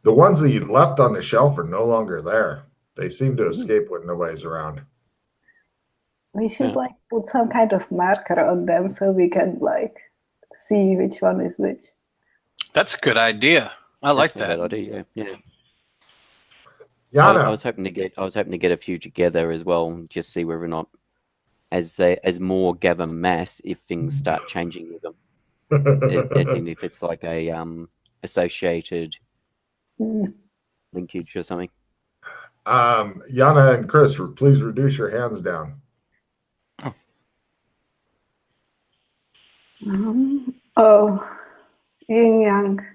The ones that you left on the shelf are no longer there. They seem to escape when nobody's around. We should like put some kind of marker on them so we can like see which one is which. That's a good idea. I like that. That's a bad idea. Yeah. Yana. I was hoping to get a few together as well, and just see whether or not, as more gather mass, if things start changing with them. if it's like a associated linkage or something. Yana and Chris, please reduce your hands down. Yin yang.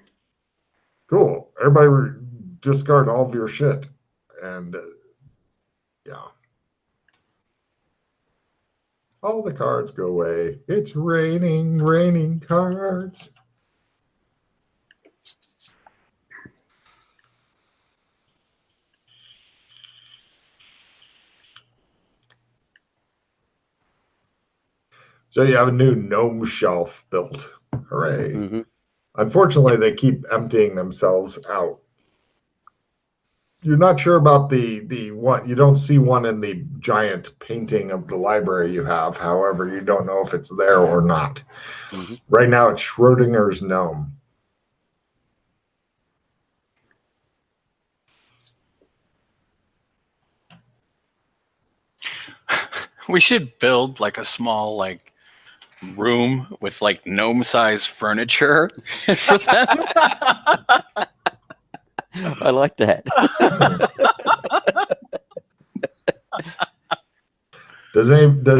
Cool. Everybody discard all of your shit. And yeah. All the cards go away. It's raining cards. So you have a new gnome shelf built. Hooray. Mm-hmm. Unfortunately, they keep emptying themselves out. You're not sure about the one. You don't see one in the giant painting of the library you have. However, you don't know if it's there or not. Mm-hmm. Right now, it's Schrodinger's gnome. We should build like a small room with like gnome-sized furniture for them. I like that. Does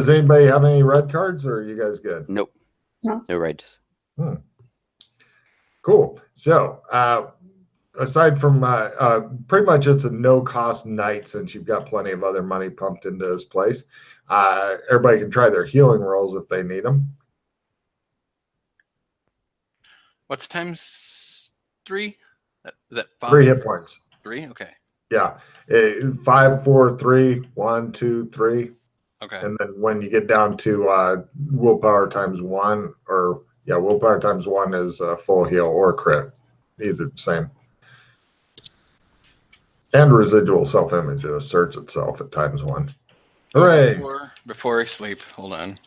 anybody have any red cards, or are you guys good? Nope. No reds. Cool. So, aside from pretty much it's a no-cost night since you've got plenty of other money pumped into this place. Everybody can try their healing rolls if they need them. What's times 3? Is that 5? 3 hit points. 3? Okay. Yeah. 5, 4, 3, 1, 2, 3. Okay. And then when you get down to willpower times 1, willpower times 1 is full heal or crit. Either the same. And residual self-image asserts itself at times 1. Hooray! Before I sleep, hold on.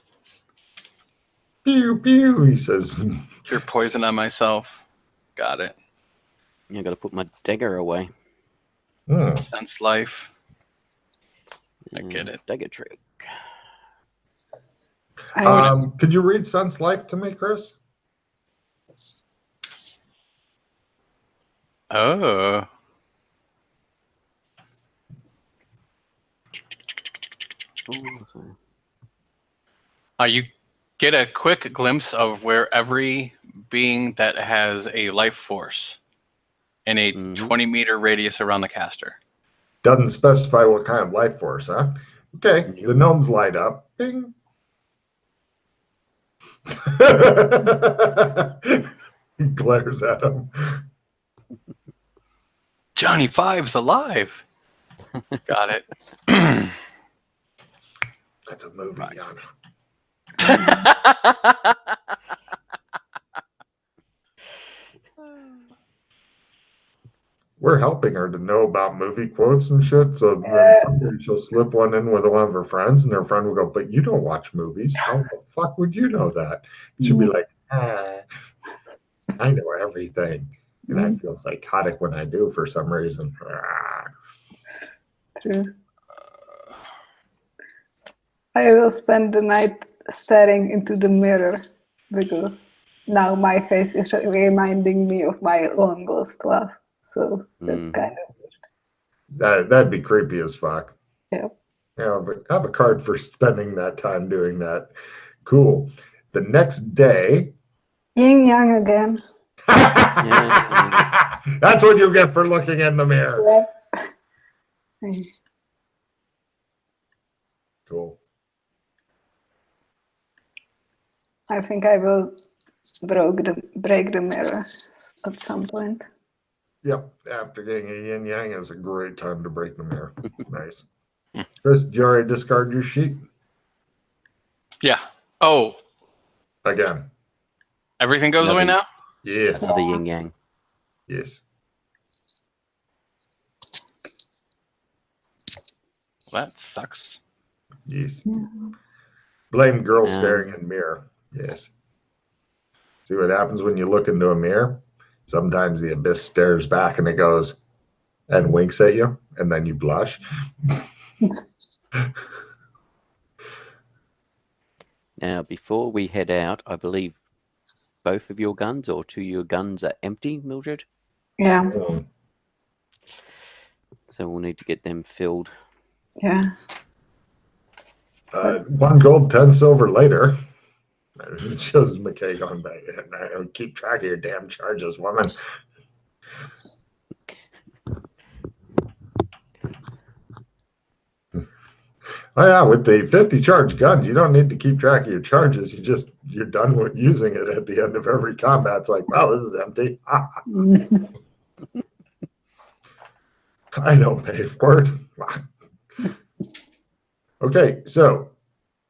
Pew, pew, he says. Cure poison on myself. Got it. I gotta put my dagger away. Sense life. I get it. Dagger trick. Could you read Sense Life to me, Chris? Oh. You get a quick glimpse of where every being that has a life force in a 20-meter radius around the caster. Doesn't specify what kind of life force, huh? Okay, the gnomes light up. Bing. He glares at him. Johnny Five's alive. Got it. That's a movie, Yana. We're helping her to know about movie quotes and shit, so then someday she'll slip one in with one of her friends, and her friend will go, "But you don't watch movies. How the fuck would you know that?" She'll be like, I know everything. And I feel psychotic when I do for some reason. True. I will spend the night staring into the mirror because now my face is reminding me of my long lost love. So that's kind of weird. That'd be creepy as fuck. Yeah. Yeah, but have a card for spending that time doing that. Cool. The next day. Yin yang again. That's what you get for looking in the mirror. Yep. Cool. I think I will break the mirror at some point. Yep. After getting a yin yang is a great time to break the mirror. Nice. Chris, did you already discard your sheet? Yeah. Oh. Again. Everything goes away now? Yes. Another yin yang. Yes. that sucks. Yes. Yeah. Blame girl staring in mirror. Yes. See what happens when you look into a mirror? Sometimes the abyss stares back and it goes and winks at you, and then you blush. Now, before we head out, I believe both of your guns or two of your guns are empty, Mildred. Yeah. So we'll need to get them filled. Yeah. 1 gold, 10 silver later. It shows McKay going back. Keep track of your damn charges, woman. Oh yeah, with the 50 charge guns, you don't need to keep track of your charges. You're done with using it at the end of every combat. It's like, well, this is empty. I don't pay for it. Okay, so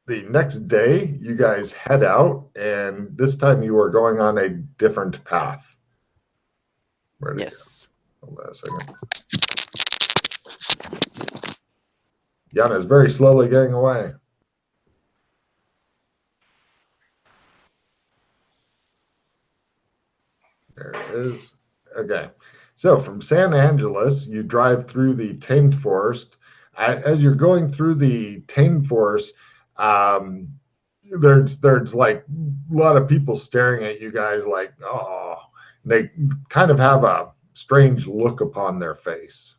the next day you guys head out, and this time you are going on a different path. Yes. Hold on a second. Yana is very slowly getting away. There it is. Okay. So from San Angeles, you drive through the tamed forest. As you're going through the tamed forest, there's like a lot of people staring at you guys like, oh, they kind of have a strange look upon their face.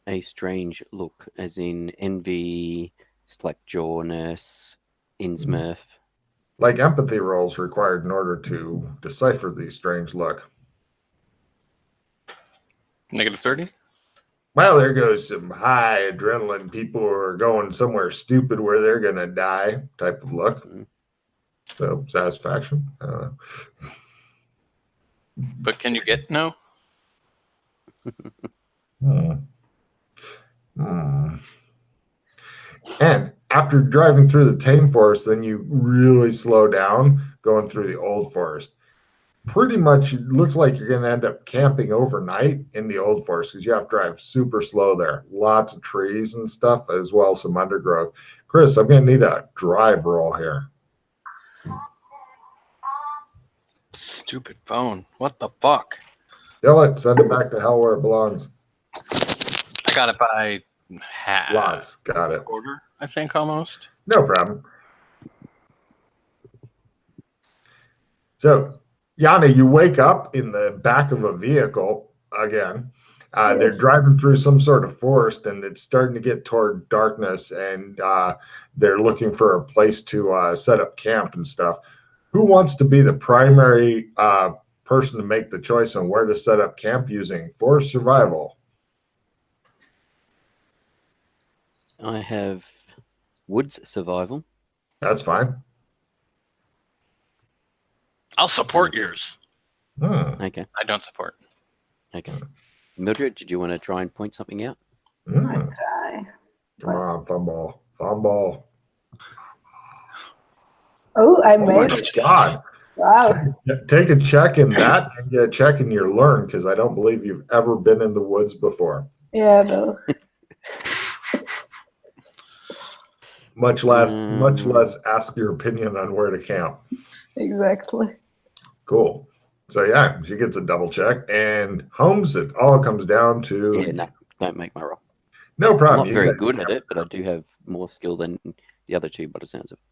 A strange look, as in envy, slack-jawedness, insmurf. Like empathy rolls required in order to decipher the strange look. -30? Well, there goes some high adrenaline people who are going somewhere stupid where they're going to die type of look. So, satisfaction. I don't know. But can you get no? And after driving through the tame forest, then you really slow down going through the old forest. Pretty much it looks like you're going to end up camping overnight in the old forest because you have to drive super slow there. Lots of trees and stuff, as well as some undergrowth. Chris, I'm going to need a drive roll here. Stupid phone. What the fuck? Kill it. Send it back to hell where it belongs. I got it by half. Lots. Got it. Quarter, I think, almost. No problem. So, Yana, you wake up in the back of a vehicle again. Yes. They're driving through some sort of forest, and it's starting to get toward darkness, and they're looking for a place to set up camp and stuff. Who wants to be the primary person to make the choice on where to set up camp using forest survival? I have woods survival. That's fine. I'll support yours. Okay. I don't support. Okay. Mildred, did you want to try and point something out? I try. Come on, fumble. Fumble. Oh, I Oh made my it. God. Wow. Take a check in that and get a check in your learn, because I don't believe you've ever been in the woods before. Yeah, no. Much less ask your opinion on where to camp. Exactly. Cool. So yeah, she gets a double check. And Holmes, it all comes down to Yeah, no, don't make my roll. no problem. I'm not very good at it, but I do have more skill than the other two, by the sounds of it.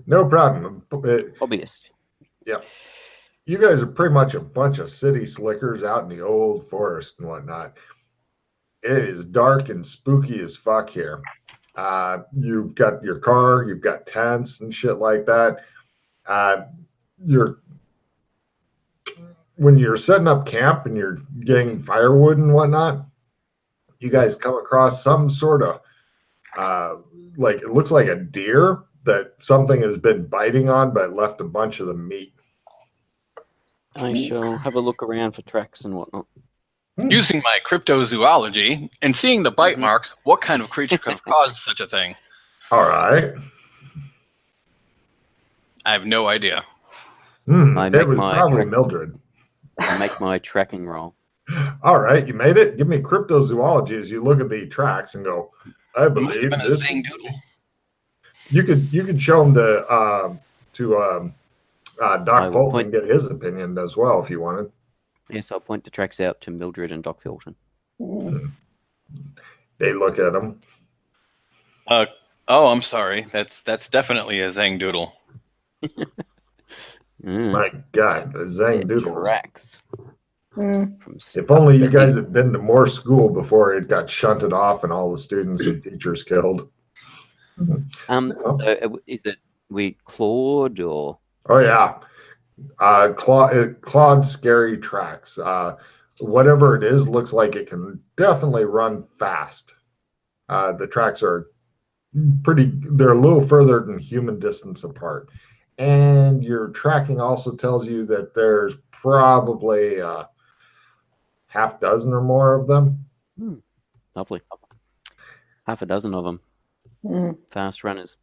No problem. Hobbyist. Yeah. You guys are pretty much a bunch of city slickers out in the old forest and whatnot. It is dark and spooky as fuck here. You've got your car, you've got tents and shit like that. When you're setting up camp and you're getting firewood and whatnot, you guys come across some sort of like it looks like a deer that something has been biting on, but left a bunch of the meat. I shall have a look around for tracks and whatnot. Using my cryptozoology and seeing the bite marks, what kind of creature could have caused such a thing? All right. I have no idea. It was probably Mildred. I make my tracking roll. All right, you made it. Give me cryptozoology as you look at the tracks and go, I It must have believe been a this. zing doodle. You could show him to I Doc will Fulton and point. get his opinion as well if you wanted. Yes, I'll point the tracks out to Mildred and Doc Fulton. They look at him. Oh, I'm sorry. That's definitely a zang doodle. My God, the Zang Doodles. Tracks. From If only you stuff guys had been to more school before it got shunted off and all the students and teachers killed. So is it we Claude or? Oh yeah, Claude Scary Tracks. Whatever it is, looks like it can definitely run fast. The tracks are they're a little further than human distance apart. And your tracking also tells you that there's probably half dozen or more of them. Lovely. Half a dozen of them. Fast runners.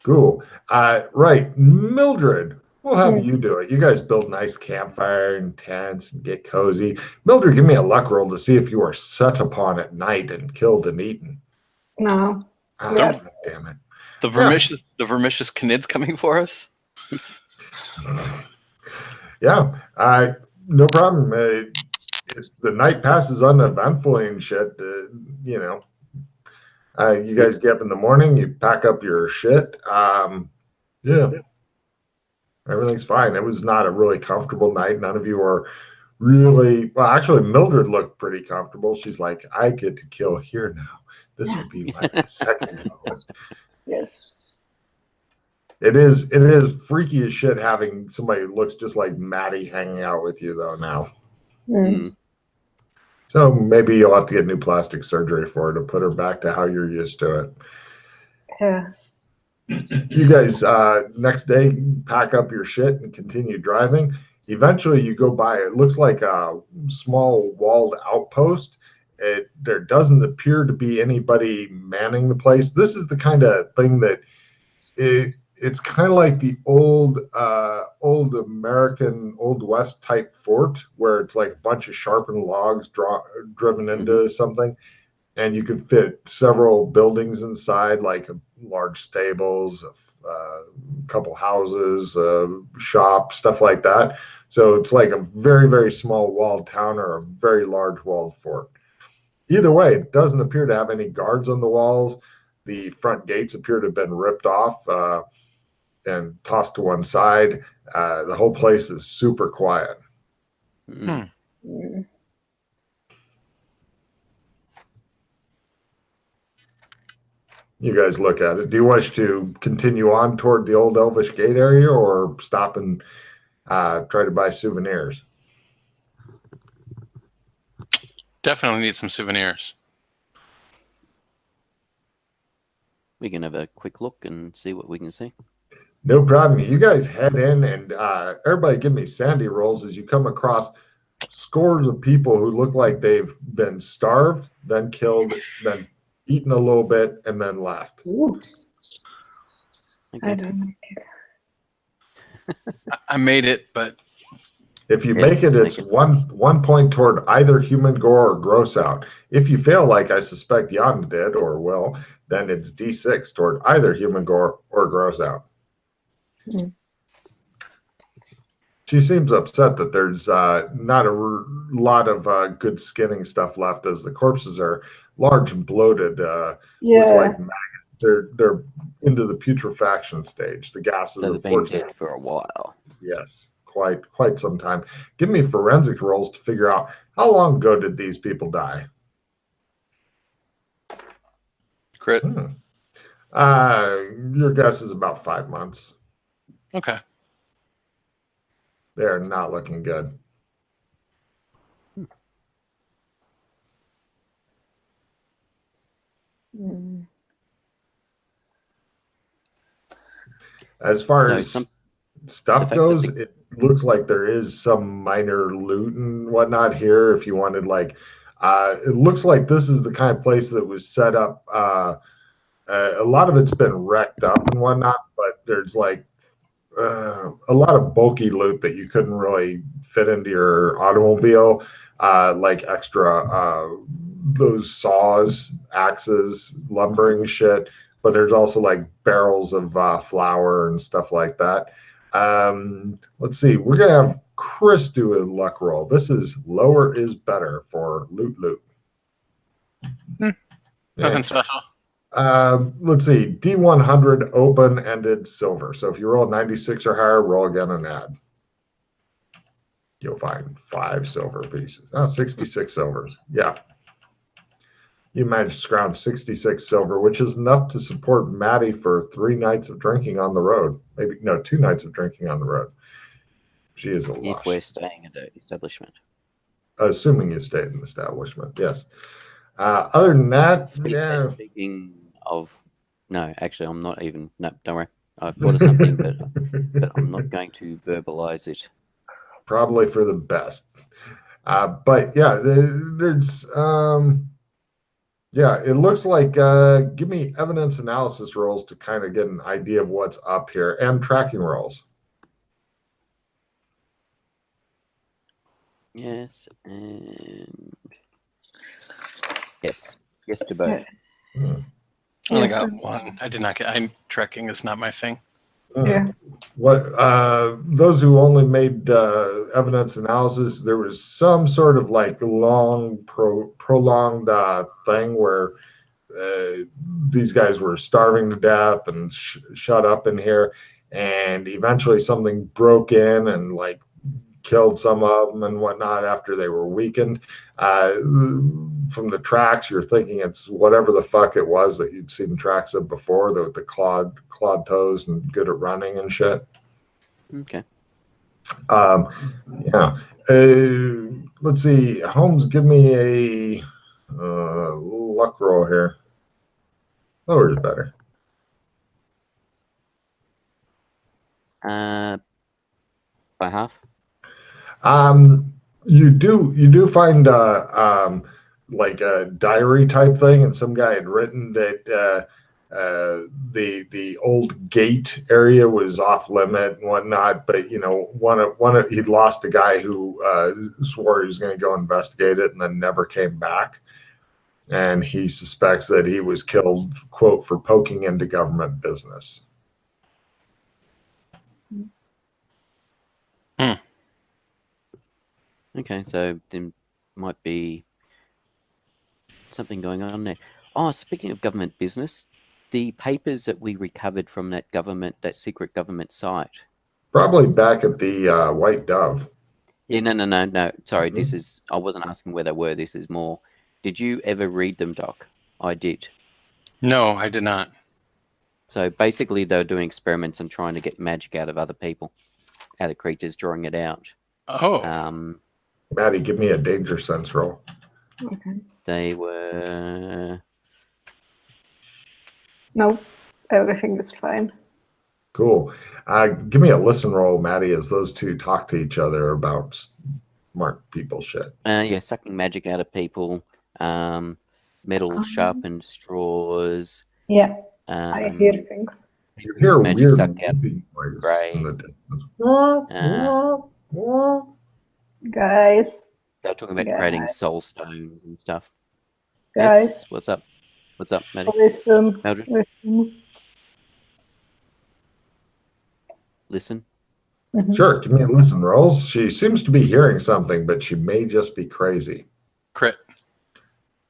Cool. Right. Mildred, we'll have you do it. You guys build nice campfire and tents and get cozy. Mildred, give me a luck roll to see if you are set upon at night and killed and eaten. No. Ah, Yes. damn it. The vermicious Knid's coming for us. Yeah. No problem. The night passes uneventfully and shit. You know, you guys get up in the morning, you pack up your shit. Yeah, everything's fine. It was not a really comfortable night. None of you are really, well, actually, Mildred looked pretty comfortable. She's like, I get to kill here now. This would be my second lowest. Yes. It is freaky as shit having somebody who looks just like Maddie hanging out with you though now. So maybe you'll have to get new plastic surgery for her to put her back to how you're used to it. Yeah. You guys next day pack up your shit and continue driving. Eventually you go by, it looks like a small walled outpost. There doesn't appear to be anybody manning the place. This is the kind of thing that it's kind of like the old American Old West type fort where it's like a bunch of sharpened logs driven into something, and you could fit several buildings inside, like large stables, a couple houses, shop, stuff like that. So it's like a very, very small walled town or a very large walled fort. Either way, it doesn't appear to have any guards on the walls. The front gates appear to have been ripped off and tossed to one side. The whole place is super quiet. You guys look at it. Do you wish to continue on toward the old Elvish Gate area or stop and try to buy souvenirs? Definitely need some souvenirs. We can have a quick look and see what we can see. No problem. You guys head in and everybody give me sandy rolls as you come across scores of people who look like they've been starved, then killed, then eaten a little bit, and then left. I don't make it. I made it, but if you make it, it's 1 point toward either human gore or gross out. If you fail, like I suspect Jan did or will, then it's D6 toward either human gore or gross out. She seems upset that there's not a lot of good skinning stuff left, as the corpses are large and bloated. Looks like maggots. They're into the putrefaction stage. The gases have been dead for a while. Yes, quite some time. Give me forensic rolls to figure out how long ago did these people die. Crit. Your guess is about 5 months. Okay. They're not looking good. As far as stuff goes, it looks like there is some minor loot and whatnot here. If you wanted, like, it looks like this is the kind of place that was set up. A lot of it's been wrecked up and whatnot, but there's like a lot of bulky loot that you couldn't really fit into your automobile, like extra those saws, axes, lumbering shit. But there's also like barrels of flour and stuff like that. Let's see. We're gonna have Chris do a luck roll. This is lower is better for loot. Nothing special. Let's see. D100 open-ended silver. So if you roll 96 or higher, roll again and add. You'll find 5 silver pieces. Oh, 66 silvers. Yeah. You managed to scrounge 66 silver, which is enough to support Maddie for 3 nights of drinking on the road. Maybe, no, 2 nights of drinking on the road. She is a lush. If we're staying at an establishment. Assuming you stay in the establishment, yes. Other than that, Speaking of, no, actually, I'm not even. No, don't worry. I've thought of something, but I'm not going to verbalize it. Probably for the best. But yeah, there's yeah, it looks like give me evidence analysis rolls to kind of get an idea of what's up here, and tracking rolls. Yes, and yes to both. I only got 1. I did not get. Trekking is not my thing. Yeah. What those who only made evidence analysis, there was some sort of like long prolonged thing where these guys were starving to death and shut up in here, and eventually something broke in and like killed some of them and whatnot after they were weakened. From the tracks, you're thinking it's whatever the fuck it was that you'd seen tracks of before, the clawed toes and good at running and shit. Okay. Yeah. Let's see. Holmes, give me a luck roll here. Lower is better. By half. You do find like a diary type thing, and some guy had written that the old gate area was off limit and whatnot, but you know, he'd lost a guy who swore he was going to go investigate it and then never came back, and he suspects that he was killed, quote, for poking into government business. Okay, so there might be something going on there. Oh, speaking of government business, the papers that we recovered from that secret government site. Probably back at the White Dove. Yeah, no. Sorry, this is. I wasn't asking where they were. This is more. Did you ever read them, Doc? I did. No, I did not. So basically, they were doing experiments and trying to get magic out of other people, out of creatures, drawing it out. Oh. Maddie, give me a danger sense roll. Okay. They were. No, everything is fine. Cool. Give me a listen roll, Maddie, as those two talk to each other about smart people shit. Yeah, sucking magic out of people. Metal sharpened straws. Yeah, I hear things. You hear magic weird sucked out noise in the distance. Guys. They're talking about creating soul stones and stuff. Guys. Yes, what's up? What's up, Maddie? Listen. Mildred? Listen. Sure, give me a listen roll. She seems to be hearing something, but she may just be crazy. Crit.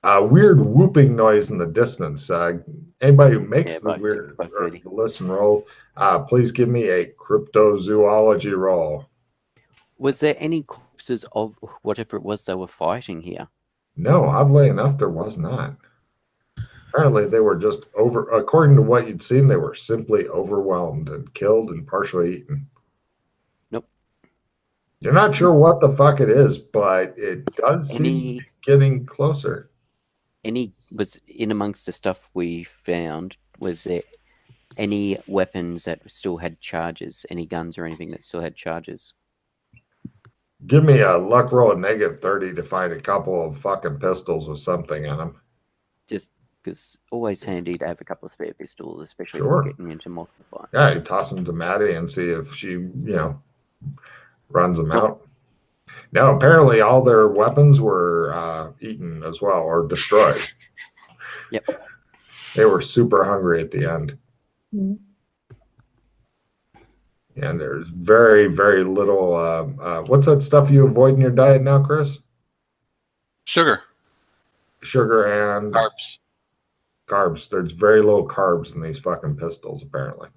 A weird whooping noise in the distance. Anybody who makes the weird listen roll, please give me a cryptozoology roll. Was there any corpses of whatever it was they were fighting here? No, oddly enough, there was not. Apparently, they were just according to what you'd seen, they were simply overwhelmed and killed and partially eaten. Nope. You're not sure what the fuck it is, but it does seem to be getting closer. Was in amongst the stuff we found, was there any weapons that still had charges? Any guns or anything that still had charges? Give me a luck roll of -30 to find a couple of fucking pistols with something in them. Just because always handy to have a couple of spare pistols, especially if Sure. we're getting into multiple fights. Yeah, you toss them to Maddie and see if she, runs them out. Now, apparently, all their weapons were eaten as well or destroyed. Yep. They were super hungry at the end. Mm. And there's very, very little. What's that stuff you avoid in your diet now, Chris? Sugar. Sugar and Carbs. Carbs. There's very little carbs in these fucking pistols, apparently.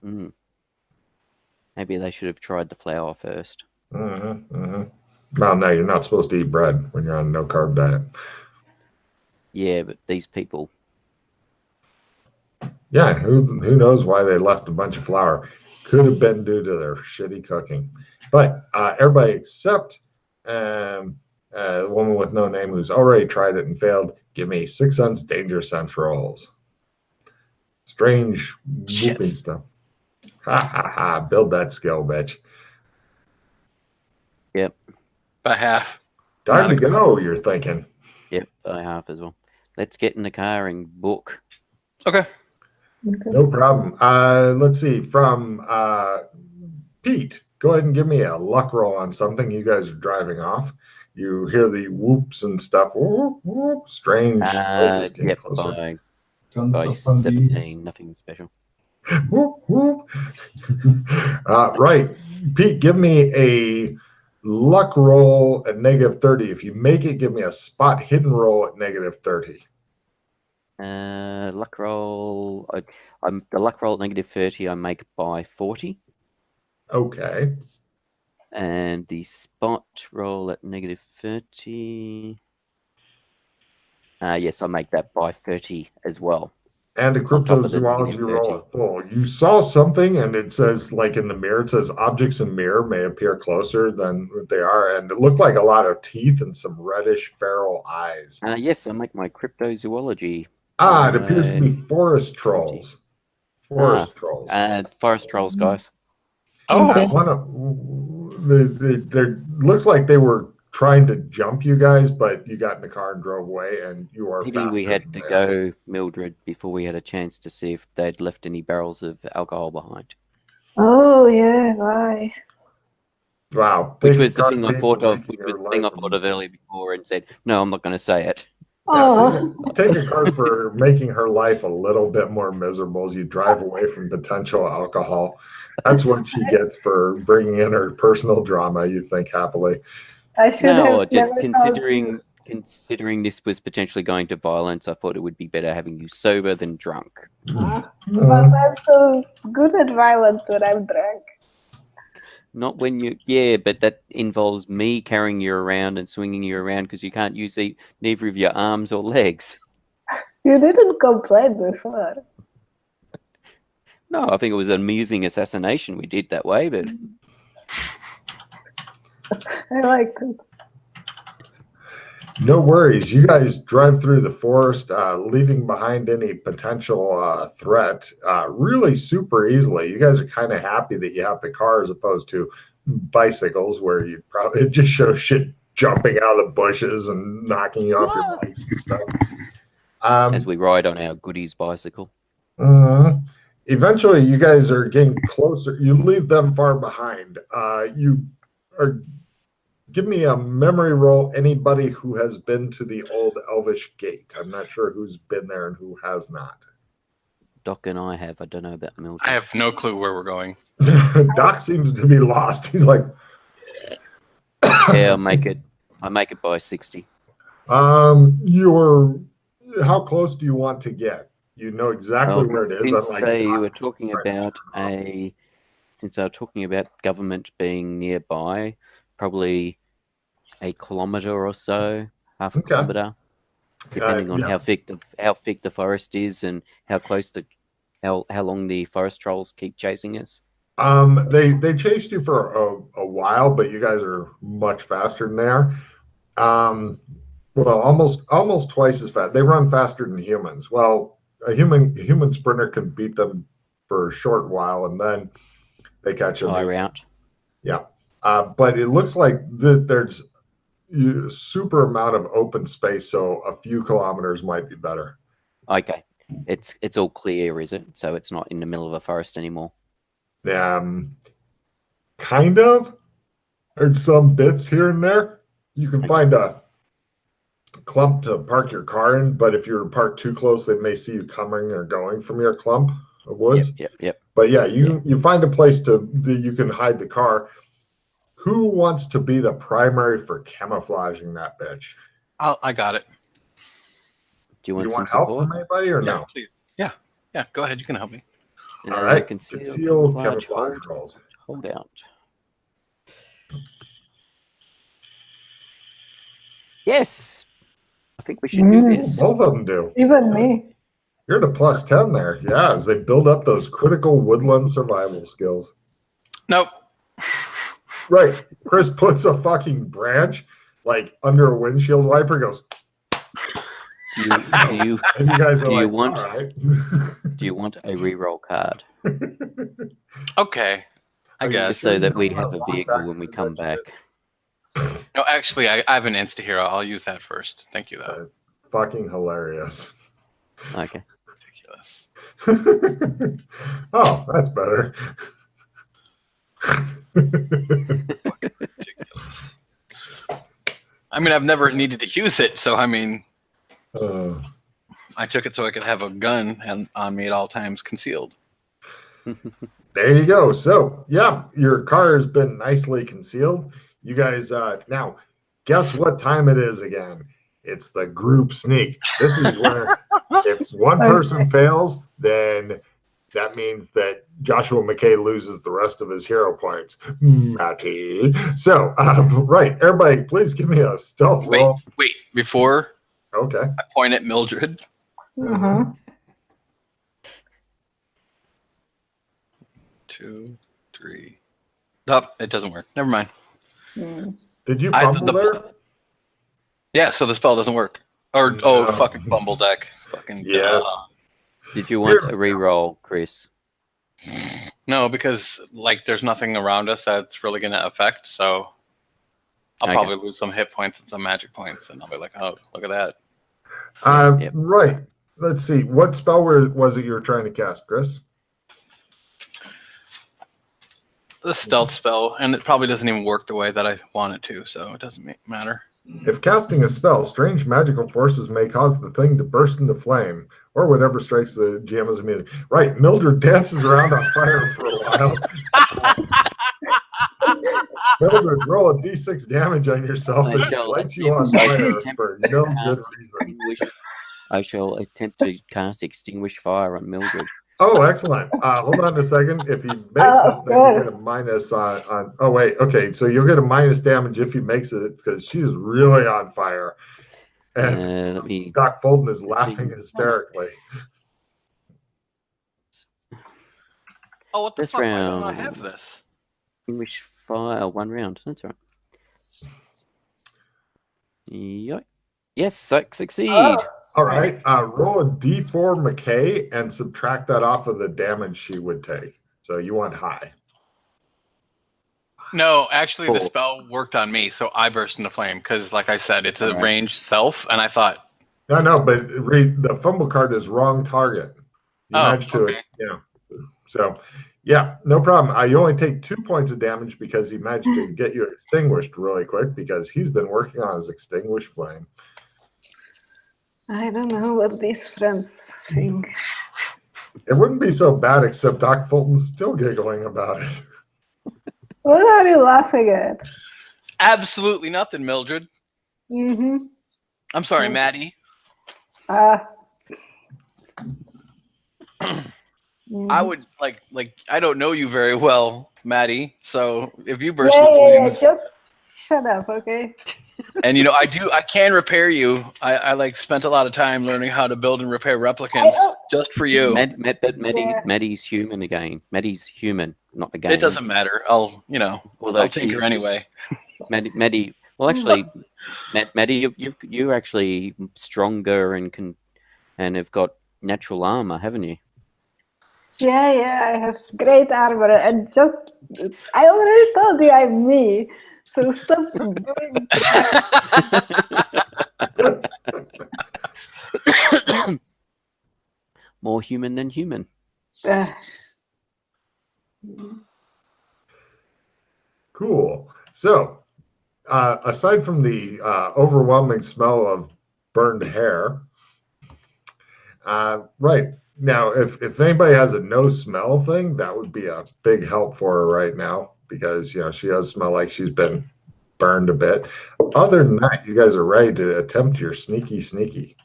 Mm. Maybe they should have tried the flour first. Mm-hmm, mm-hmm. Well, no, you're not supposed to eat bread when you're on a no-carb diet. Yeah, but these people. Yeah, who knows why they left a bunch of flour. Could have been due to their shitty cooking. But everybody except a woman with no name who's already tried it and failed, give me 6 cents danger sense rolls. Strange whooping stuff. Ha ha ha. Build that skill, bitch. Yep. By half. Time to go, you're thinking. Yep, by half as well. Let's get in the car and book. Okay. No problem. Let's see. From Pete, go ahead and give me a luck roll on something. You guys are driving off. You hear the whoops and stuff. Whoop, whoop. Strange noises getting closer. By 17, nothing special. Whoop, whoop. Right. Pete, give me a luck roll at -30. If you make it, give me a spot hidden roll at -30. Luck roll. I'm the luck roll at -30. I make by 40. Okay. And the spot roll at -30. Yes, I make that by 30 as well. And a cryptozoology roll at full. You saw something, and it says, like in the mirror, it says objects in mirror may appear closer than they are, and it looked like a lot of teeth and some reddish feral eyes. Yes, I make my cryptozoology. It appears to be forest trolls. Forest trolls. Forest trolls, guys. Oh. One of looks like they were trying to jump you guys, but you got in the car and drove away, and you are. Maybe we had to go, Mildred, before we had a chance to see if they'd left any barrels of alcohol behind. Oh yeah, right. Wow. Which was the thing I thought of. Which was the thing I thought of earlier before, and said, "No, I'm not going to say it." Yeah, take a card for making her life a little bit more miserable as you drive away from potential alcohol. That's what she gets for bringing in her personal drama, you think happily. I should have just considering this was potentially going to violence, I thought it would be better having you sober than drunk. But I'm so good at violence when I'm drunk. Not when you, yeah, but that involves me carrying you around and swinging you around because you can't use neither of your arms or legs. You didn't complain before. No, I think it was an amusing assassination we did that way, but I liked it. No worries. You guys drive through the forest, leaving behind any potential threat really super easily. You guys are kind of happy that you have the car as opposed to bicycles where you probably just show shit jumping out of the bushes and knocking you off your bikes and stuff. As we ride on our goodies bicycle. Eventually, you guys are getting closer. You leave them far behind. You are... Give me a memory roll, anybody who has been to the old Elvish Gate. I'm not sure who's been there and who has not. Doc and I have. I don't know about Mildred. I have no clue where we're going. Doc seems to be lost. He's like... Yeah, I make it by 60. How close do you want to get? You know exactly where it is. Since they were talking about government being nearby, probably a kilometer or so, half a kilometer, depending on how thick the forest is and how close to how long the forest trolls keep chasing us. They chased you for a while, but you guys are much faster than they are. Well, almost twice as fast. They run faster than humans. Well, a human sprinter can beat them for a short while, and then they catch them. Tire out. Yeah. But it looks like there's a super amount of open space, so a few kilometers might be better. Okay. It's all clear, is it? So it's not in the middle of a forest anymore. Kind of. There's some bits here and there. You can find a clump to park your car in, but if you're parked too close, they may see you coming or going from your clump of woods. Yep. But yeah, you find a place that you can hide the car. Who wants to be the primary for camouflaging that bitch? I got it. Do you want some help support? from anybody or no? Please. Yeah. Go ahead. You can help me. All right. Conceal Camouflage rolls. Hold out. Yes. I think we should do this. Both of them do. Even me. You're at a +10 there. Yeah, as they build up those critical woodland survival skills. Nope. Right. Chris puts a fucking branch like under a windshield wiper, goes. Do you And you guys are do like, you want all right. do you want a reroll card? Okay. I guess. Just so that we have a vehicle when we come back. No, actually, I have an insta hero. I'll use that first. Thank you, though. Fucking hilarious. Okay. Ridiculous. Oh, that's better. Ridiculous. I mean, I've never needed to use it, so I mean, I took it so I could have a gun on me at all times, concealed. There you go. So, yeah, your car has been nicely concealed. You guys, now, guess what time it is again? It's the group sneak. This is where if one person fails, then that means that Joshua McKay loses the rest of his hero points. Matty. So, right, everybody, please give me a stealth roll. Wait, before I point at Mildred. 2, 3. Oh, it doesn't work. Never mind. Did you fumble there? Yeah, so the spell doesn't work. Or fucking fumble deck. Fucking yes. Did you want a reroll, Chris? No, because like there's nothing around us that's really gonna affect. So I'll probably lose some hit points and some magic points, and I'll be like, oh, look at that. Right. Let's see. What spell was it you were trying to cast, Chris? The stealth spell, and it probably doesn't even work the way that I want it to, so it doesn't matter. If casting a spell, strange magical forces may cause the thing to burst into flame, or whatever strikes the GM as immediate. Right, Mildred dances around on fire for a while. Mildred, roll a d6 damage on yourself and it lights you on fire for no good reason. I shall attempt to cast Extinguish Fire on Mildred. Oh, excellent. Hold on a second. If he makes it, then you get a minus on. Oh, wait. Okay, so you'll get a minus damage if he makes it because she is really on fire. And Doc Fulton is laughing hysterically. Oh, what the fuck? Why don't I have this? Extinguish Fire, 1 round. That's right. Yep. Yes, succeed. All right, roll a d4 McKay and subtract that off of the damage she would take. So you want high. No, actually, the spell worked on me, so I burst into flame because, like I said, it's a ranged self, and I thought. No, but read the fumble card is wrong target. You match to it. Yeah. So, yeah, no problem. You only take 2 points of damage because he managed to get you extinguished really quick because he's been working on his extinguished flame. I don't know what these friends think. It wouldn't be so bad except Doc Fulton's still giggling about it. What are you laughing at? Absolutely nothing, Mildred. I'm sorry, Maddie. I would like I don't know you very well, Maddie. So if you burst into flames, just shut up, okay? And you know, I can repair you. I like spent a lot of time learning how to build and repair replicants just for you. Maddie's human again. Maddie's human, not the game. It doesn't matter. I'll tinker anyway. Maddie. Well, actually, Maddie, you're actually stronger and have got natural armor, haven't you? Yeah, I have great armor, and I already told you I'm me. So stop doing that. more human than human. Cool. So, aside from the overwhelming smell of burned hair, right now, if anybody has a no smell thing, that would be a big help for her right now because she does smell like she's been burned a bit. Other than that, you guys are ready to attempt your sneaky.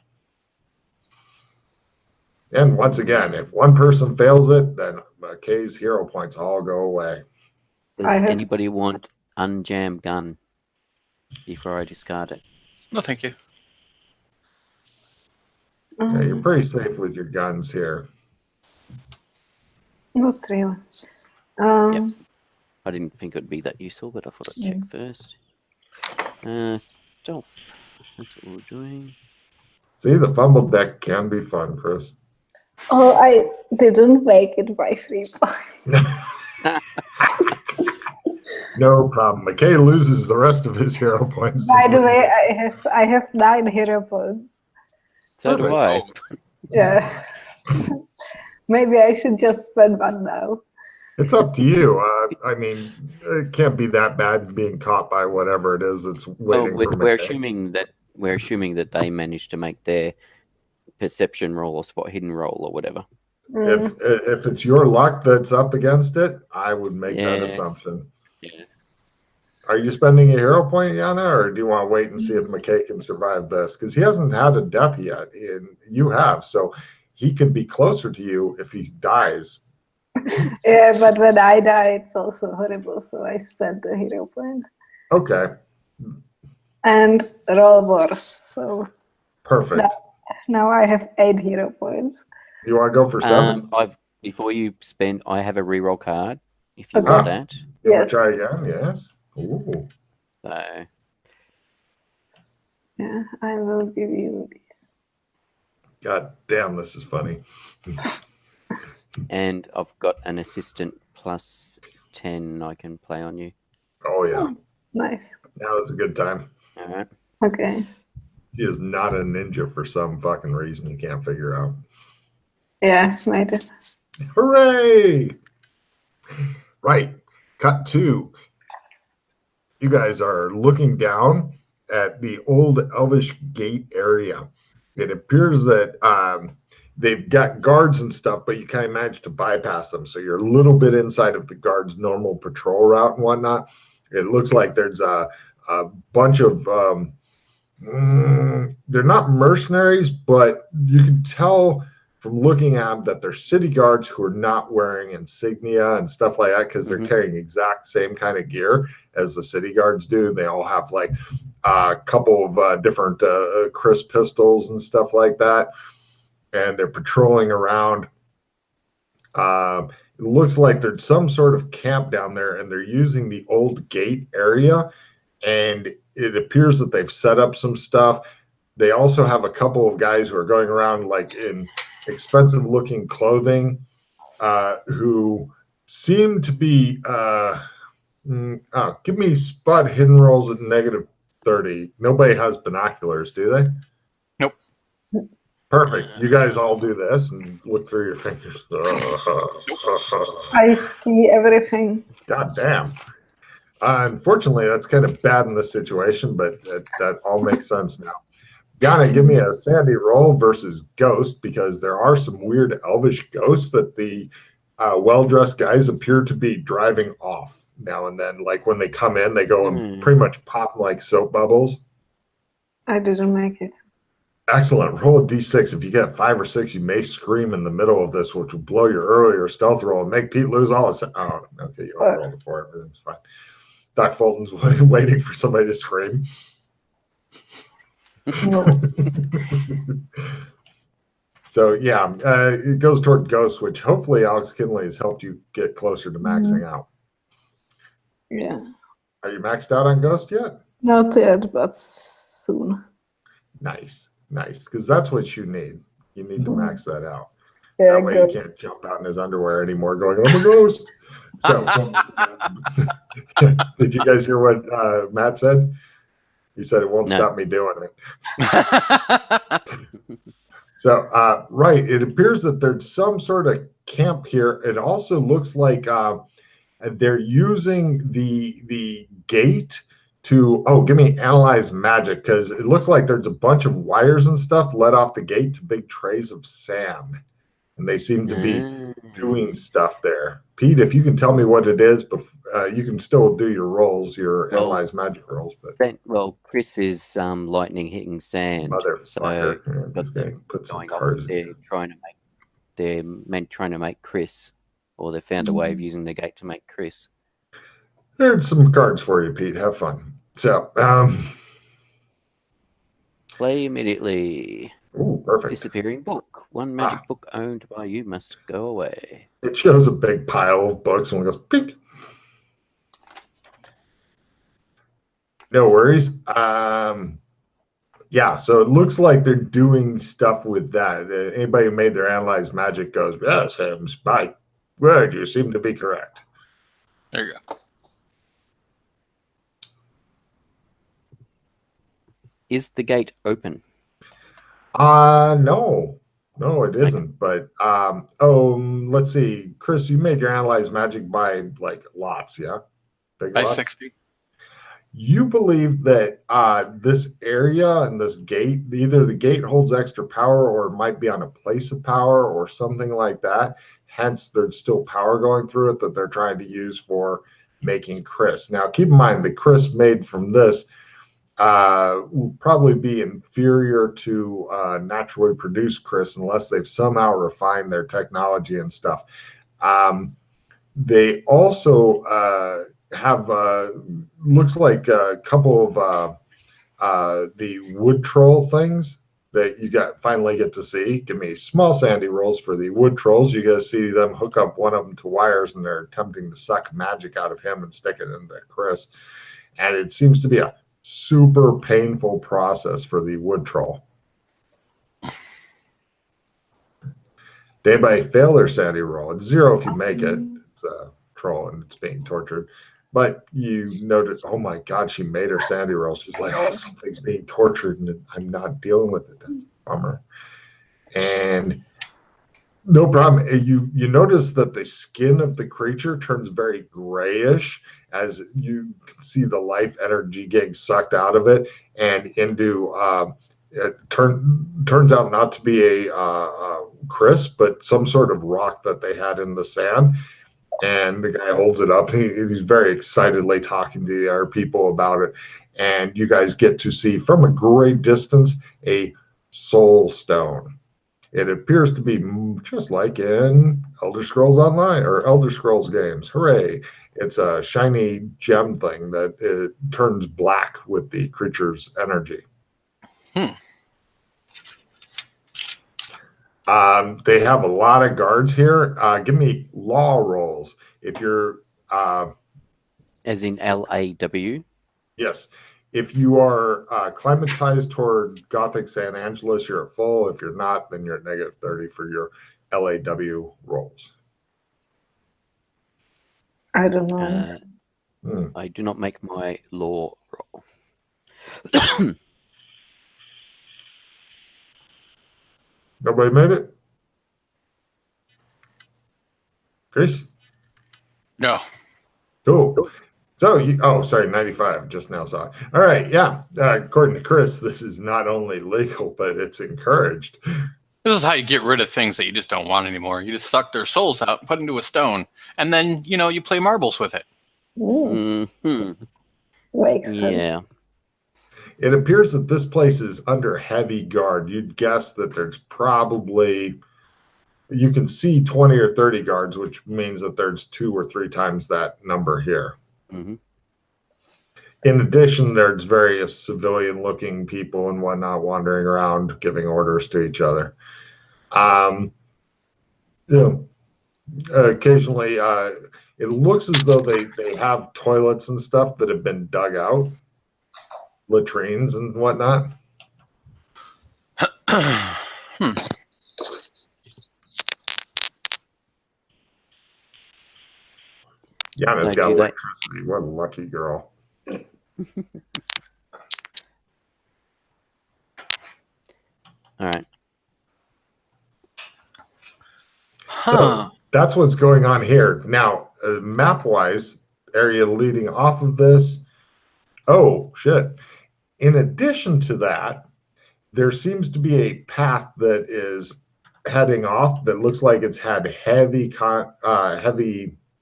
And once again, if one person fails it, then Kay's hero points all go away. Does anybody want unjam gun before I discard it? No, thank you. Yeah, you're pretty safe with your guns here. Not really. Yep. I didn't think it would be that useful, but I thought I'd check first. Stealth. That's what we're doing. See, the fumble deck can be fun, Chris. Oh, I didn't make it by 3 points. No problem. McKay loses the rest of his hero points. By the way, I have 9 hero points. So do I. Yeah. Maybe I should just spend one now. It's up to you. I mean, it can't be that bad being caught by whatever it is that's waiting for me. We're assuming that they managed to make their perception roll or spot hidden roll or whatever. If it's your luck that's up against it, I would make that assumption. Yes. Are you spending a hero point, Yana, or do you want to wait and see if McKay can survive this? Because he hasn't had a death yet, and you have, so he could be closer to you if he dies. Yeah, but when I die, it's also horrible, so I spent a hero point. Okay. And roll worse, so... Perfect. Now I have 8 hero points. You want to go for 7? Before you spend, I have a reroll card, if you want that. You want to try again? Yes. Ooh. So... Yeah, I will give you these. God damn, this is funny. And I've got an assistant plus 10 I can play on you. Oh, yeah. Nice. That was a good time. All right. Okay. She is not a ninja for some fucking reason you can't figure out. Yeah, made it. Hooray! Right. Cut 2. You guys are looking down at the old Elvish Gate area. It appears that they've got guards and stuff, but you kind of managed to bypass them. So you're a little bit inside of the guards' normal patrol route and whatnot. It looks like there's a bunch of, they're not mercenaries, but you can tell from looking at them that they're city guards who are not wearing insignia and stuff like that because they're carrying exact same kind of gear as the city guards do. They all have like a couple of different Chris pistols and stuff like that. And they're patrolling around. It looks like there's some sort of camp down there, and they're using the old gate area. And it appears that they've set up some stuff. They also have a couple of guys who are going around like in expensive-looking clothing, who seem to be. Give me spot hidden rolls at -30. Nobody has binoculars, do they? Nope. Perfect. You guys all do this and look through your fingers. I see everything. God damn. Unfortunately, that's kind of bad in this situation, but that all makes sense now. Yana, give me a sandy roll versus ghost, because there are some weird elvish ghosts that the well-dressed guys appear to be driving off now and then. Like when they come in, they go and pretty much pop like soap bubbles. I didn't make it. Excellent. Roll a d6. If you get 5 or 6, you may scream in the middle of this, which will blow your earlier stealth roll and make Pete lose all his... Oh, okay, you all rolled it for it. Everything's fine. Doc Fulton's waiting for somebody to scream. So, yeah, it goes toward Ghost, which hopefully Alex Kinley has helped you get closer to maxing out. Yeah. Are you maxed out on Ghost yet? Not yet, but soon. Nice, nice, because that's what you need. You need to max that out. Yeah, that way you can't jump out in his underwear anymore going, I'm a ghost. So, did you guys hear what Matt said? He said it won't stop me doing it. So, right, it appears that there's some sort of camp here. It also looks like they're using the gate to give me analyze magic, because it looks like there's a bunch of wires and stuff led off the gate to big trays of sand, and they seem to be doing stuff there. Pete, if you can tell me what it is, you can still do your rolls, your analyze magic rolls. But Chris is lightning hitting sand, so motherfucker, this guy put some cards. They're trying to make Chris, or they found a way of using the gate to make Chris. There's some cards for you, Pete. Have fun. So, play immediately. Ooh, perfect. Disappearing book. One magic book owned by you must go away. It shows a big pile of books and it goes, pink. No worries. Yeah, so it looks like they're doing stuff with that. Anybody who made their analyze magic goes, yes, Holmes, my word, you seem to be correct. There you go. Is the gate open? No, it isn't. But let's see, Chris, you made your analyze magic by like lots, yeah? Big by lots? 60. You believe that this area and this gate, either the gate holds extra power or it might be on a place of power or something like that. Hence, there's still power going through it that they're trying to use for making Chris. Now, keep in mind, the Chris made from this will probably be inferior to naturally produced Chris unless they've somehow refined their technology and stuff. They also have looks like a couple of the wood troll things that you finally get to see. Give me small sandy rolls for the wood trolls. You get to see them hook up one of them to wires, and they're attempting to suck magic out of him and stick it into Chris. And it seems to be a super painful process for the wood troll. Did anybody fail their sandy roll? It's 0 if you make it. It's a troll and it's being tortured. But you notice, oh my God, she made her sandy roll. She's like, oh, something's being tortured and I'm not dealing with it. That's a bummer. And no problem. You notice that the skin of the creature turns very grayish as you can see the life energy getting sucked out of it and into it turns out not to be a Chris, but some sort of rock that they had in the sand. And the guy holds it up. He's very excitedly talking to the other people about it. And you guys get to see from a great distance a soul stone. It appears to be just like in Elder Scrolls Online or Elder Scrolls games. Hooray. It's a shiny gem thing that it turns black with the creature's energy. They have a lot of guards here. Give me law rolls. If you're... as in LAW? Yes. If you are climatized toward Gothic San Angeles, you're at full. If you're not, then you're at -30 for your LAW rolls. I don't know. I do not make my law roll. Nobody made it? Chris? No. Cool. So, 95, just now saw it. All right, yeah. According to Chris, this is not only legal, but it's encouraged. This is how you get rid of things that you just don't want anymore. You just suck their souls out, put into a stone, and then, you play marbles with it. Makes sense. Yeah. It appears that this place is under heavy guard. You'd guess that there's probably, you can see 20 or 30 guards, which means that there's 2 or 3 times that number here. In addition, there's various civilian-looking people and whatnot wandering around giving orders to each other. Occasionally, it looks as though they have toilets and stuff that have been dug out, latrines and whatnot. Yana's got electricity. What a lucky girl. All right. Huh. So that's what's going on here. Now, map-wise, area leading off of this. Oh, shit. In addition to that, there seems to be a path that is heading off that looks like it's had heavy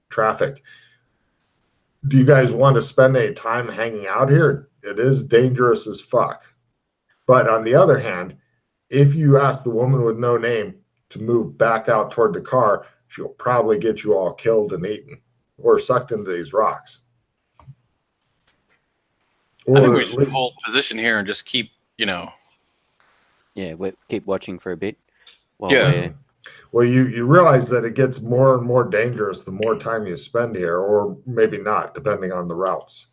traffic. Do you guys want to spend any time hanging out here? It is dangerous as fuck. But on the other hand, if you ask the woman with no name to move back out toward the car, she'll probably get you all killed and eaten or sucked into these rocks. I think Or we at should least, hold position here and just keep, Yeah, we keep watching for a bit. While Yeah. we're... well, you realize that it gets more and more dangerous the more time you spend here, or maybe not, depending on the routes.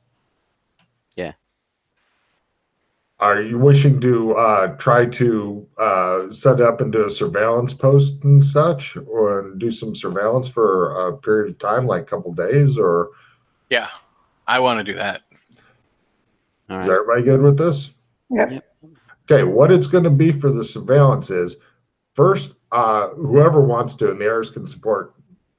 Yeah. Are you wishing to try to set up and do a surveillance post and such, or do some surveillance for a period of time, like a couple days, or Yeah, I want to do that. All is right. everybody good with this? Yep. Okay, what it's going to be for the surveillance is first, whoever wants to, and the others can support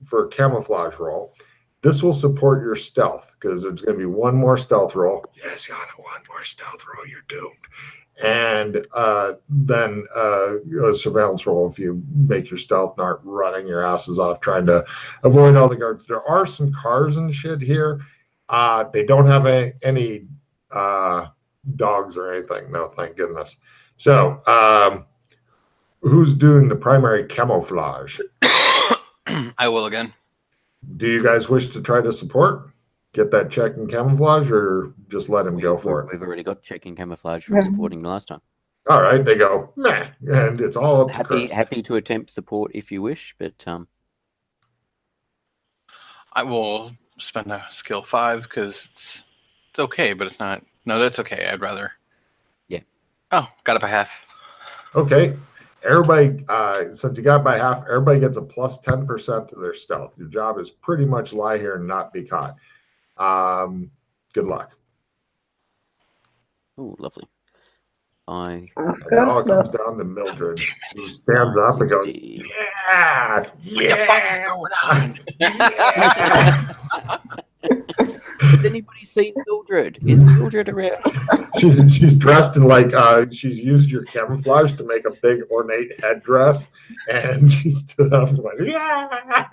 for a camouflage roll. This will support your stealth because there's going to be one more stealth roll. Yes, Yana, one more stealth roll, you're doomed. And then a surveillance roll if you make your stealth and aren't running your asses off trying to avoid all the guards. There are some cars and shit here. They don't have any dogs or anything. No, thank goodness. So, who's doing the primary camouflage? I will again. Do you guys wish to try to support? Get that check in camouflage, or just let him go for it? We've already got checking camouflage from Yeah. supporting the last time. All right, they go, meh, and it's all up to Chris. Happy to attempt support if you wish, but I will spend a skill 5 because it's okay, but it's not. No, that's okay. I'd rather. Yeah. Oh, got up a half. Okay, everybody, since you got by half, everybody gets a plus 10% to their stealth. Your job is pretty much lie here and not be caught. Good luck. oh, lovely. Of And it all course comes not. down to Mildred, who stands up and goes, 60. yeah, What the fuck is going on? yeah. Has anybody seen Mildred? Is Mildred around? She's dressed in like she's used your camouflage to make a big ornate headdress, and she stood up and went, yeah,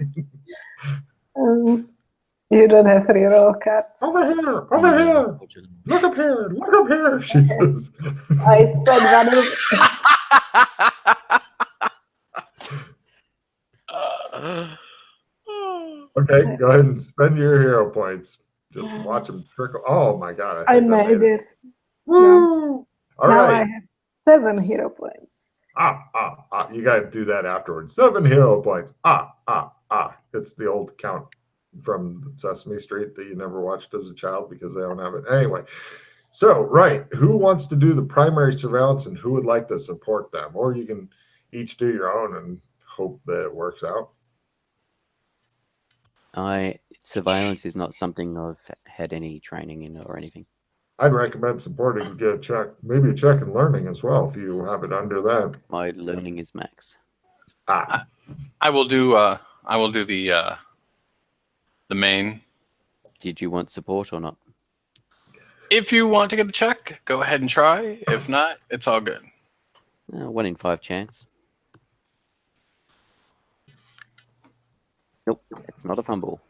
You don't have reroll cards. over here, look up here, she says. I spent one. Okay, go ahead and spend your hero points. Just watch them trickle. Oh my god, I think that made it. Woo! All Now right. I have 7 hero points. You got to do that afterwards. 7 hero points. It's the old count from Sesame Street that you never watched as a child because they don't have it. Anyway, so, right. Who wants to do the primary surveillance and who would like to support them? Or you can each do your own and hope that it works out. Surveillance is not something I've had any training in or anything. I'd recommend supporting, get a check, maybe a check in learning as well if you have it under that. My learning is max. I will do the main. Did you want support or not? If you want to get a check, go ahead and try. If not, it's all good. 1 in 5 chance. Nope, it's not a fumble.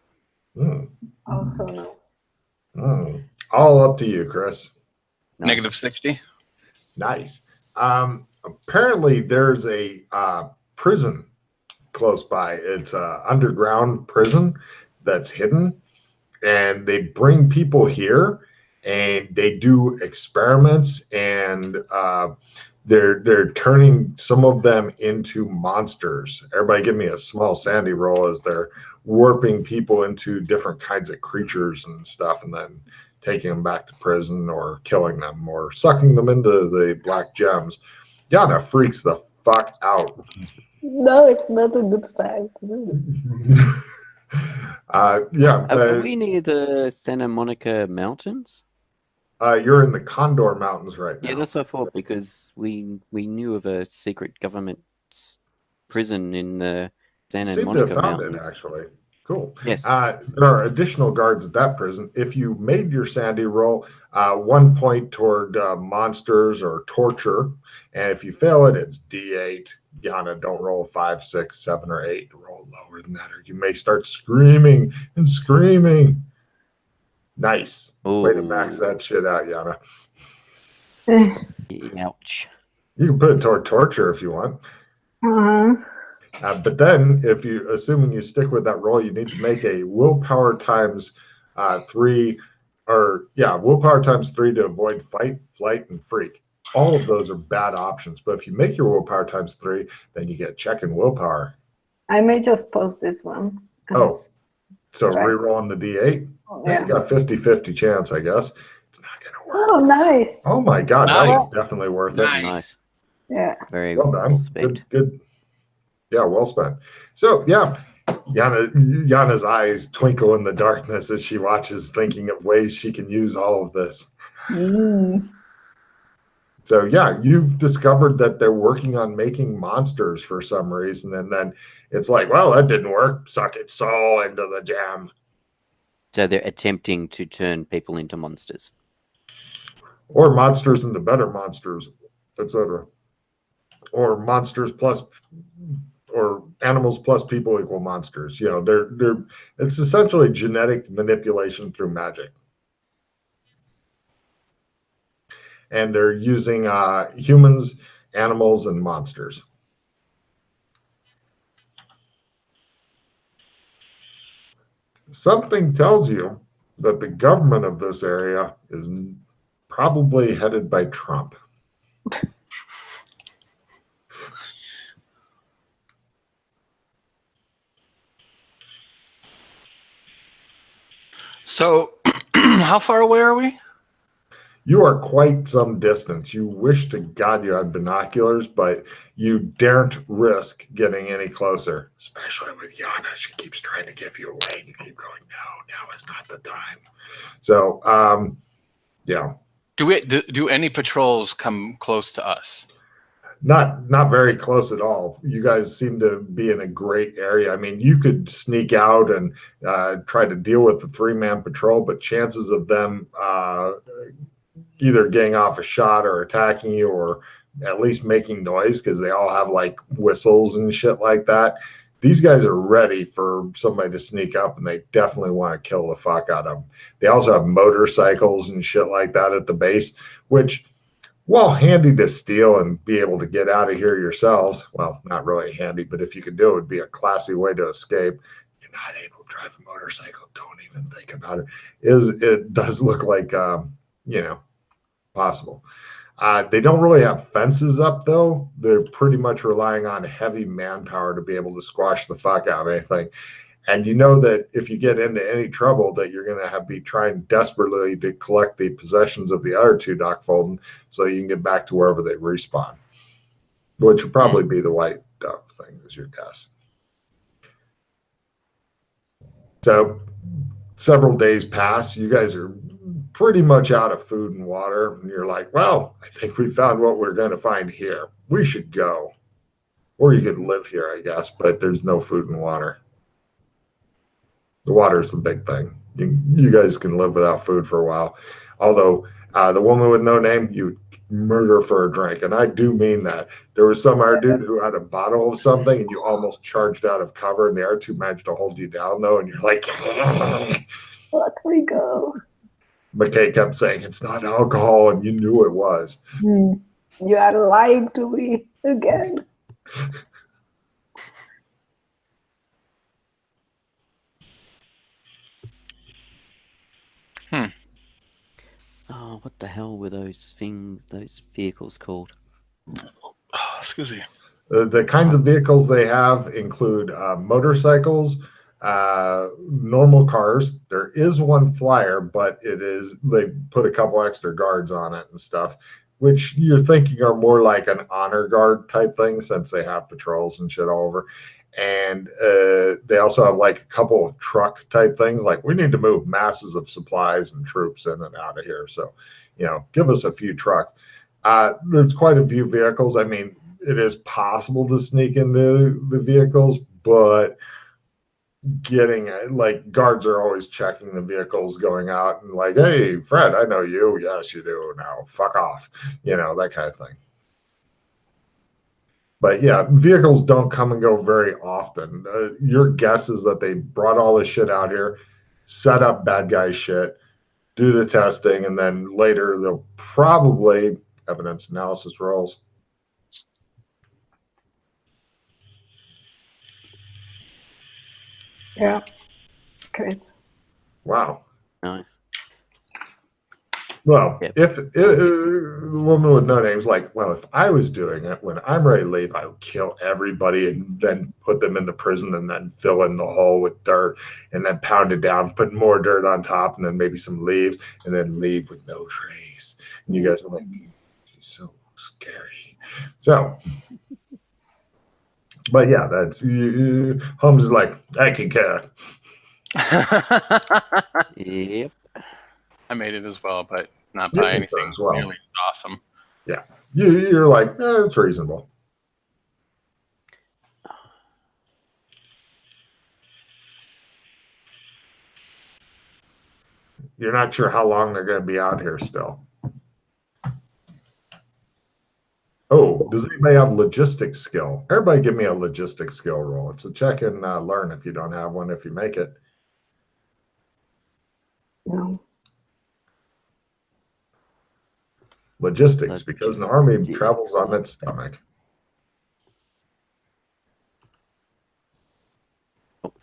Also no. All up to you, Chris. Nice. Negative 60. Nice. Apparently, there's a prison close by. It's an underground prison that's hidden, and they bring people here, and they do experiments, and they're turning some of them into monsters. Everybody, give me a small sandy roll as they're warping people into different kinds of creatures and stuff, and then taking them back to prison or killing them or sucking them into the black gems. Yana freaks the fuck out. No, it's not a good time. Are we near the Santa Monica Mountains? You're in the Condor Mountains right now. Yeah, that's what I thought, because we knew of a secret government prison in the Santa and Seem to have Monica found it, Mountains. actually. Cool. Yes. There are additional guards at that prison. If you made your Sandy roll, 1 point toward monsters or torture, and if you fail it, it's D8. Yana, don't roll 5, 6, 7, or 8. Roll lower than that, or you may start screaming and screaming. Nice. Ooh. Way to max that shit out, Yana. Ouch. You can put it toward torture if you want. But then, if you, assuming you stick with that roll, you need to make a willpower times 3, willpower times 3 to avoid fight, flight, and freak. All of those are bad options. But if you make your willpower times 3, then you get check and willpower. I may just pause this one. Oh, so right. re-rolling the D8? Yeah. You got 50-50 chance, I guess. It's not going to work. Oh, nice. Oh my God, Nice. that was definitely worth it. Nice. Yeah. Very Well done. spent. Good. Yeah, well spent. So, yeah, Yana's eyes twinkle in the darkness as she watches, thinking of ways she can use all of this. So, yeah, you've discovered that they're working on making monsters for some reason, and then it's like, well, that didn't work. Suck its soul into the jam. So they're attempting to turn people into monsters. Or monsters into better monsters, etc. Or monsters plus, or animals plus people equal monsters. You know, it's essentially genetic manipulation through magic. And they're using humans, animals, and monsters. Something tells you that the government of this area is probably headed by Trump. So, how far away are we? You are quite some distance. You wish to God you had binoculars, but you daren't risk getting any closer, especially with Yana. She keeps trying to give you away. You keep going, no, now is not the time. So, yeah. Do any patrols come close to us? Not very close at all. You guys seem to be in a great area. I mean, you could sneak out and try to deal with the 3-man patrol, but chances of them either getting off a shot or attacking you, or at least making noise, because they all have like whistles and shit like that. These guys are ready for somebody to sneak up, and they definitely want to kill the fuck out of them. They also have motorcycles and shit like that at the base, which, while handy to steal and be able to get out of here yourselves, well, not really handy, but if you could do it, would be a classy way to escape. You're not able to drive a motorcycle. Don't even think about it. It does look like, possible. They don't really have fences up, though. They're pretty much relying on heavy manpower to be able to squash the fuck out of anything. And you know that if you get into any trouble, that you're going to be trying desperately to collect the possessions of the other 2 Doc Folden so you can get back to wherever they respawn, which would probably be the White Dove thing, is your guess. So several days pass. You guys are pretty much out of food and water. And you're like, well, I think we found what we're going to find here. We should go. Or you could live here, I guess, but there's no food and water. The water's the big thing. You guys can live without food for a while. Although the woman with no name, you murder for a drink. And I do mean that. There was some other dude who had a bottle of something, and you almost charged out of cover, and the other 2 managed to hold you down, though, and you're like, let me go. McKay kept saying, it's not alcohol, and you knew it was. You are lying to me again. Oh, what the hell were those things, those vehicles called? Oh, excuse me. The kinds of vehicles they have include motorcycles, normal cars. There is one flyer, but they put a couple extra guards on it and stuff, which you're thinking are more like an honor guard type thing, since they have patrols and shit all over. And they also have like a couple of truck type things, like, we need to move masses of supplies and troops in and out of here, so give us a few trucks. There's quite a few vehicles. I mean, it is possible to sneak into the vehicles, but getting like guards are always checking the vehicles going out and like, hey, Fred, I know you. Yes, you do. Now fuck off. That kind of thing. But yeah, vehicles don't come and go very often. Your guess is that they brought all this shit out here, set up bad guy shit, do the testing, and then later they'll probably evidence analysis rolls. Yeah. Great. Wow. Nice. Well, Yep. if the woman with no name's like, well, if I was doing it when I'm ready to leave, I would kill everybody and then put them in the prison and then fill in the hole with dirt and then pound it down, put more dirt on top and then maybe some leaves and then leave with no trace. And you guys are like, she's so scary. So, but yeah, that's Holmes is like, I can care. Yep. I made it as well, but not You by think so anything as well. really awesome. Yeah, you're like, it's reasonable. You're not sure how long they're going to be out here still. Oh, does anybody have logistics skill? Everybody give me a logistics skill roll. It's a check and learn if you don't have one, if you make it. No. Logistics, because an army travels on its stomach.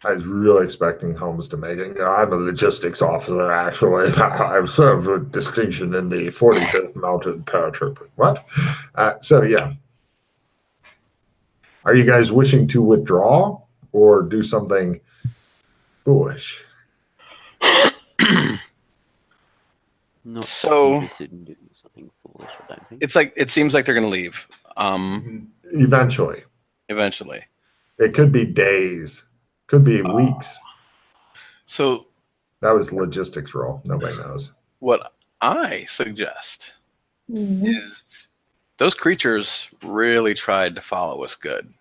I was really expecting Holmes to make it. I'm a logistics officer, actually. I've served with distinction in the 45th Mounted Paratroopers. What? So, yeah. Are you guys wishing to withdraw or do something foolish? Not So- interested in doing something foolish, I don't think. It seems like they're going to leave. Eventually. Eventually. It could be days. Could be weeks. So That was logistics roll. Nobody knows. what I suggest Mhm. is those creatures really tried to follow us good.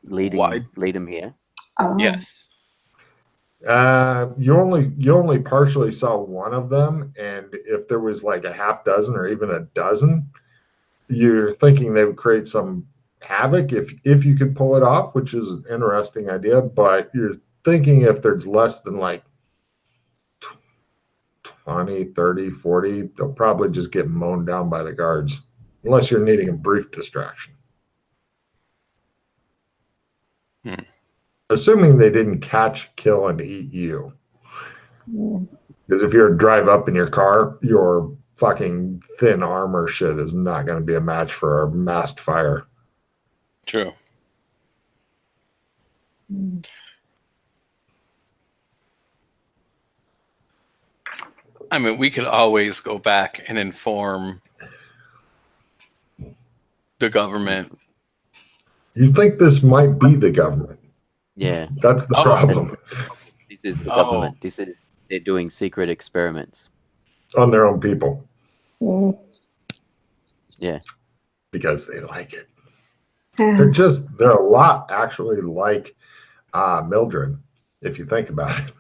Lead them here. Oh. Yes. You only partially saw one of them, and if there was like a half dozen or even a dozen, you're thinking they would create some havoc if you could pull it off, which is an interesting idea. But you're thinking if there's less than like 20, 30, 40, they'll probably just get mown down by the guards, unless you're needing a brief distraction. Assuming they didn't catch, kill, and eat you. Mm. Because if you're drive up in your car, your fucking thin armor shit is not going to be a match for a massed fire. True. Mm. I mean, we could always go back and inform the government. You think this might be the government? Yeah. That's the problem. This is the government. They're doing secret experiments on their own people. Mm. Yeah. Because they like it. Yeah. They're a lot actually like Mildred, if you think about it.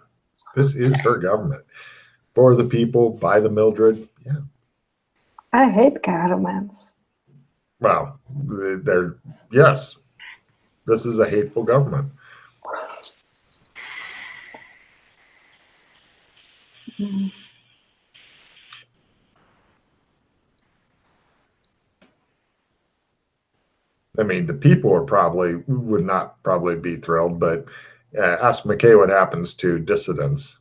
This is her government. For the people, by the Mildred. Yeah. I hate governments. Well, yes. This is a hateful government. Mm. I mean, the people would not probably be thrilled, but ask McKay what happens to dissidents.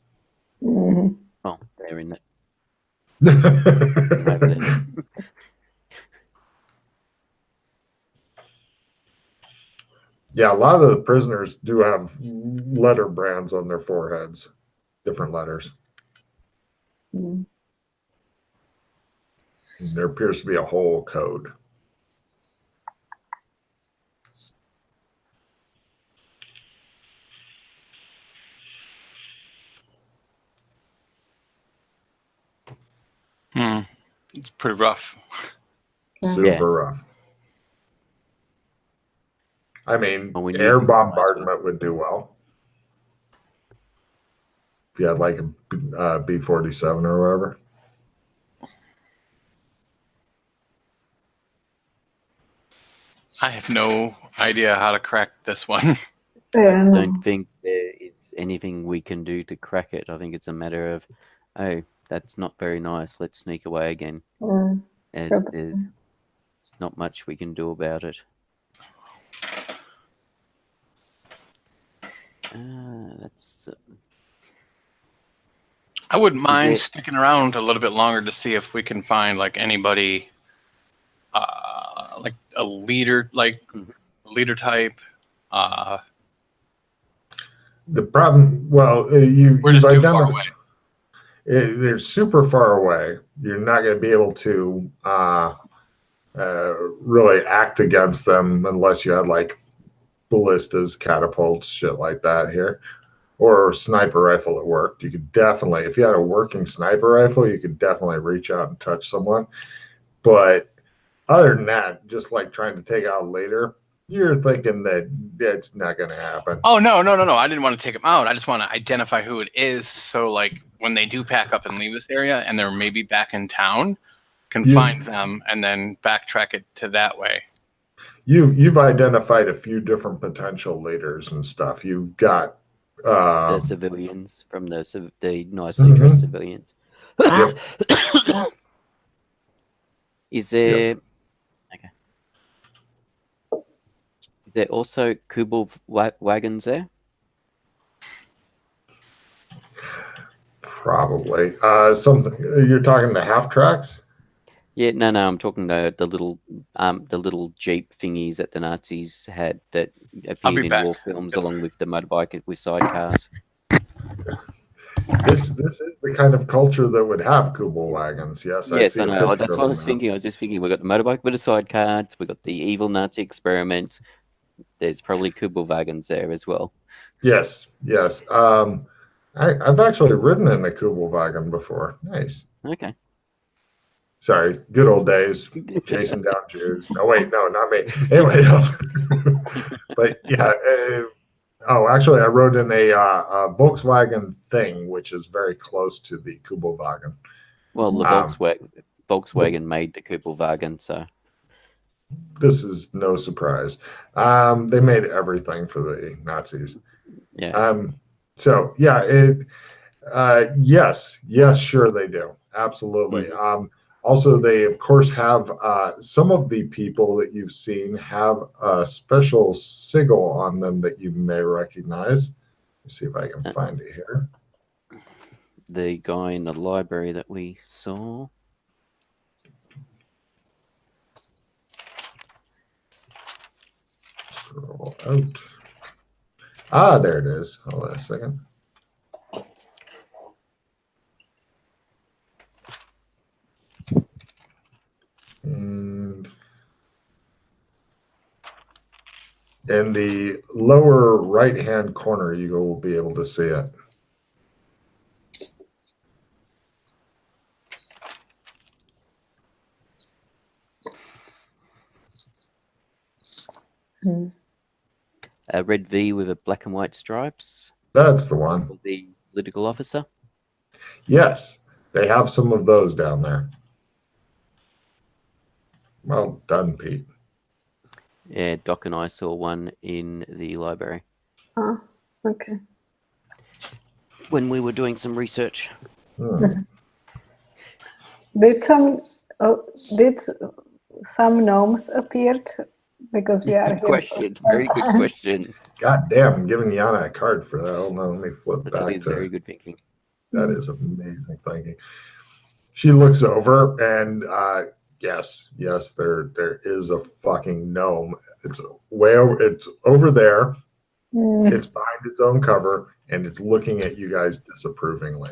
Mm. Oh, they're in it. Yeah, a lot of the prisoners do have letter brands on their foreheads, different letters. Mm. There appears to be a whole code. It's pretty rough. Super rough. I mean, Oh, we air knew bombardment would do well. If you had like a B-47 or whatever. I have no idea how to crack this one. I don't think there is anything we can do to crack it. I think it's a matter of, oh, that's not very nice. Let's sneak away again. There's not much we can do about it. That's. I wouldn't mind sticking around a little bit longer to see if we can find like anybody, like a leader, leader type. The problem, well, We're you've just too far identified. away. They're super far away. You're not going to be able to really act against them unless you had like ballistas, catapults, shit like that here, or a sniper rifle that worked. You could definitely, if you had a working sniper rifle, you could definitely reach out and touch someone. But other than that, just like trying to take out later, you're thinking that it's not going to happen. Oh, no. I didn't want to take them out. I just want to identify who it is. So, like, when they do pack up and leave this area and they're maybe back in town, can find them and then backtrack it to that way. You've identified a few different potential leaders and stuff. You've got the civilians from the nicely dressed civilians. Yep. Is there? Yep. Okay. Is there also Kubel wagons there? Probably. Something you're talking the half tracks? Yeah, no, I'm talking the little Jeep thingies that the Nazis had that appeared in war films, along with the motorbike with sidecars. This is the kind of culture that would have Kubel wagons. Yes, I know. That's what I was thinking. I was just thinking we got the motorbike with the sidecars, we got the evil Nazi experiment. There's probably Kubel wagons there as well. Yes. I've actually ridden in a Kubel wagon before. Nice. Okay. Sorry, good old days, chasing down Jews. No, wait, no, not me. Anyway, but yeah. Actually, I rode in a Volkswagen thing, which is very close to the Kubel wagon. Well, the Volkswagen made the Kubel wagon, so this is no surprise. They made everything for the Nazis. Yeah. So yeah, yes, sure they do, absolutely. Mm-hmm. Also, they, of course, have some of the people that you've seen have a special sigil on them that you may recognize. Let's see if I can find it here. The guy in the library that we saw. Scroll out. There it is. Hold on a second. And in the lower right-hand corner, you will be able to see it. A red V with a black and white stripes. That's the one. The political officer. Yes, they have some of those down there. Well done, Pete. Yeah, Doc and I saw one in the library. Oh, okay. When we were doing some research. Did some gnomes appeared? Because we are here. Very good question. God damn, I'm giving Yana a card for that. Hold on, let me flip back. That is very good thinking. That is amazing thinking. She looks over and yes, there is a fucking gnome. It's over there. It's behind its own cover, and it's looking at you guys disapprovingly.